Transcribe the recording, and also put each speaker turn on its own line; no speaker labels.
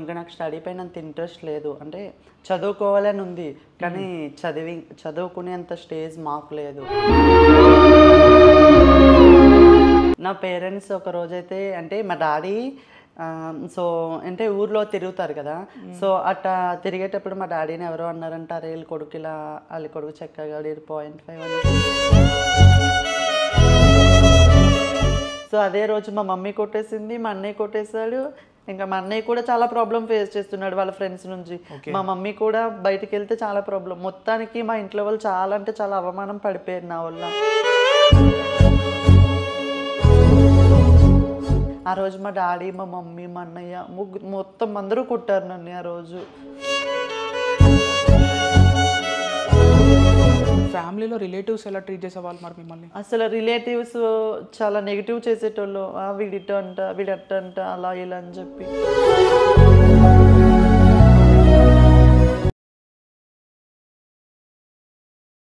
ఇంకా నాకు స్టడీ పైన అంత ఇంట్రెస్ట్ లేదు. అంటే చదువుకోవాలని ఉంది, కానీ చదువుకునేంత స్టేజ్ మాకు లేదు. నా పేరెంట్స్ ఒక రోజైతే అంటే మా డాడీ సో అంటే ఊర్లో తిరుగుతారు కదా, సో అట్లా తిరిగేటప్పుడు మా డాడీని ఎవరో అన్నారంటారు, వీళ్ళ కొడుకు ఇలా వాళ్ళ కొడుకు చక్కగా 0.5 అని. సో అదే రోజు మా మమ్మీ కొట్టేసింది, మా అన్నయ్య కొట్టేశాడు. ఇంకా మా అన్నయ్య కూడా చాలా ప్రాబ్లం ఫేస్ చేస్తున్నాడు వాళ్ళ ఫ్రెండ్స్ నుంచి. మా మమ్మీ కూడా బయటికి వెళ్తే చాలా ప్రాబ్లం. మొత్తానికి మా ఇంట్లో వాళ్ళు చాలా అంటే చాలా అవమానం పడిపోయారు నా వల్ల. ఆ రోజు మా డాడీ, మా మమ్మీ, మా అన్నయ్య మొత్తం అందరూ కొట్టారు నన్ను ఆ రోజు.
ఫ్యామిలీలో రిలేటివ్స్ ఎలా ట్రీట్ చేసేవాళ్ళు మరి మిమ్మల్ని?
అసలు రిలేటివ్స్ చాలా నెగిటివ్ చేసేటోళ్ళు, వీడిట అంట వీడట్ట అంట అలా ఇలా అని చెప్పి.